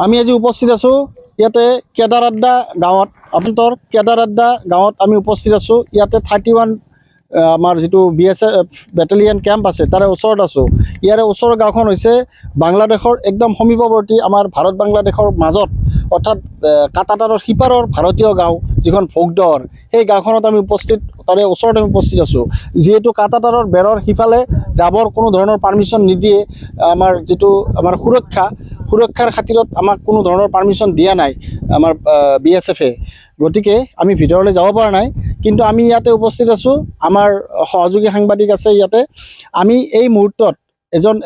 আমি আজি উপস্থিত আছোঁ ইয়াতে কেদাৰাড্ডা গাঁৱত। আপোনাৰ কেদাৰাড্ডা গাঁৱত আমি উপস্থিত আছোঁ। ইয়াতে 31 আমাৰ যিটো BSF বেটেলিয়ান কেম্প আছে তাৰে ওচৰত আছোঁ। ইয়াৰে ওচৰৰ গাঁওখন হৈছে বাংলাদেশৰ একদম সমীপৱৰ্তী আমাৰ ভাৰত বাংলাদেশৰ মাজত, অৰ্থাৎ কাটাতাৰৰ সিপাৰৰ ভাৰতীয় গাঁও যিখন ভোগদৰ, সেই গাঁওখনত আমি উপস্থিত, তাৰে ওচৰত আমি উপস্থিত আছোঁ। যিহেতু কাটাতাৰৰ বেৰৰ সিফালে যাবৰ কোনো ধৰণৰ পাৰ্মিশ্যন নিদিয়ে, আমাৰ যিটো আমাৰ সুৰক্ষাৰ খাতিৰত আমাক কোনো ধৰণৰ পাৰ্মিশ্যন দিয়া নাই আমাৰ BSF-এ, গতিকে আমি ভিতৰলৈ যাব পৰা নাই। কিন্তু আমি ইয়াতে উপস্থিত আছোঁ, আমাৰ সহযোগী সাংবাদিক আছে ইয়াতে। আমি এই মুহূৰ্তত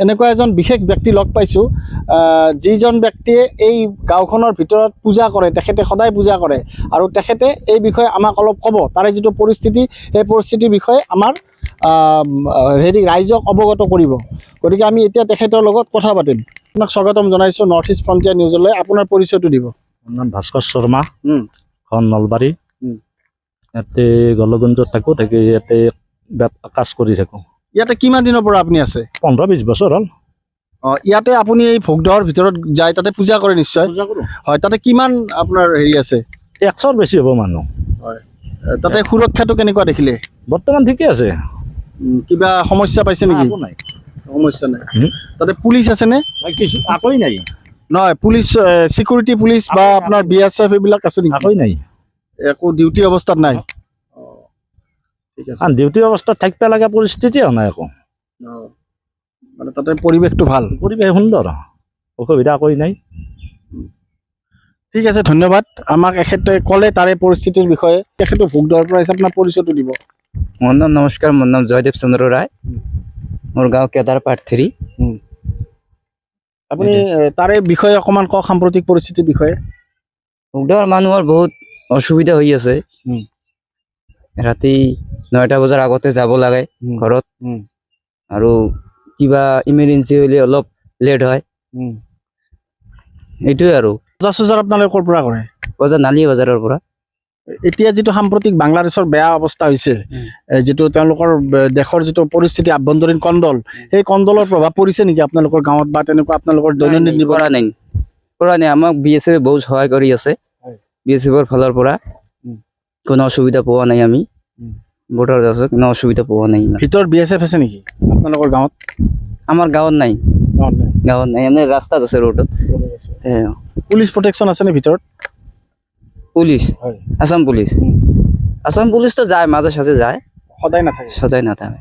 এনেকুৱা এজন বিশেষ ব্যক্তি লগ পাইছোঁ, যিজন ব্যক্তিয়ে এই গাঁওখনৰ ভিতৰত পূজা কৰে, তেখেতে সদায় পূজা কৰে, আৰু তেখেতে এই বিষয়ে আমাক অলপ ক'ব, তাৰে যিটো পৰিস্থিতি, সেই পৰিস্থিতিৰ বিষয়ে আমাৰ ৰাইজক অৱগত কৰিব। গতিকে আমি এতিয়া তেখেতৰ লগত কথা পাতিম। আপোনাক স্বাগতম জনাইছোঁ নৰ্থ ইষ্ট ফ্ৰণ্টিয়াৰ নিউজলৈ। আপোনাৰ পৰিচয়টো দিব। মোৰ নাম ভাস্কৰ শৰ্মা, ঘৰ নলবাৰী। ইয়াতে গলগঞ্জত থাকোঁ, ইয়াতে কাজ কৰি থাকোঁ। ইয়াতে কিমান দিনৰ পৰা আপুনি আছে? 15-20 বছৰ হ'ল। ইয়াতে আপুনি এই ভোগদহৰ ভিতৰত যায়, তাতে পূজা কৰে নিশ্চয়? পূজা কৰোঁ। হয়, তাতে কিমান আপোনাৰ আছে? 100ৰ বেছি হ'ব মানুহ। হয়, তাতে সুৰক্ষাটো কেনেকুৱা দেখিলে? বৰ্তমান ঠিকে আছে। কিবা সমস্যা পাইছে নেকি? একো নাই, সমস্যা নাই। তাতে পুলিচ আছেনে? কিছু একোই নাই। নহয়, পুলিচ, চিকিউৰিটি পুলিচ বা আপোনাৰ BSF এইবিলাক আছে নেকি? একোই নাই, একো ডিউটি অৱস্থাত নাই। ঠিক আছে। ডিউটি অৱস্থাত থাকিব লগা পৰিস্থিতি হোৱা নাই একো। মানে তাতে পৰিৱেশটো ভাল? পৰিৱেশ সুন্দৰ, অসুবিধা একোই নাই। ঠিক আছে, ধন্যবাদ। আমাক এখেতে ক'লে তাৰে পৰিস্থিতিৰ বিষয়ে। তেখেতো ভোগদহৰ পৰা আহিছে, আপোনাৰ পৰিচয়টো দিব। মোৰ নাম নমস্কাৰ, মোৰ নাম জয়দেৱ চন্দ্ৰ ৰায়, মোৰ গাঁও কেদাৰপাট 3। আপুনি তাৰে বিষয়ে অকণমান কওক, সাম্প্ৰতিক পৰিস্থিতিৰ বিষয়ে। ভোগদহৰ মানুহৰ বহুত অসুবিধা হৈ আছে। ৰাতি 9টা বজাৰ আগতে যাব লাগে ঘৰত, আৰু কিবা ইমাৰ্জেঞ্চি হ'লে অলপ লেট হয়। এইটোৱে আৰু। বজাৰ চজাৰ আপোনালোকে ক'ৰ পৰা কৰে? বজাৰ নালী বজাৰৰ পৰা। এতিয়া যিটো সাম্প্ৰতিক বাংলাদেশৰ বেয়া অৱস্থা হৈছে, যিটো তেওঁলোকৰ দেশৰ যিটো পৰিস্থিতি, আভ্যন্তৰীণ কণ্ডল, সেই কণ্ডলৰ প্ৰভাৱ পৰিছে নেকি আপোনালোকৰ গাঁৱত বা তেনেকুৱা আপোনালোকৰ দৈনন্দিন জীৱন? পৰা নাই, আমাক BSF বহুত সহায় কৰি আছে। BSF-ৰ ফালৰ পৰা কোনো অসুবিধা পোৱা নাই। আমি বৰ্ডাৰত আছোঁ, কোনো অসুবিধা পোৱা নাই। ভিতৰত BSF আছে নেকি আপোনালোকৰ গাঁৱত? আমাৰ গাঁৱত নাই, গাঁৱত নাই, এনে ৰাস্তাত আছে, ৰোডত। পুলিচ প্ৰটেকশ্যন আছেনে ভিতৰত? পুলিচ, আসাম পুলিচটো যায়, মাজে সাজে যায়, সদায় নাথাকে। সদায় নাথাকে।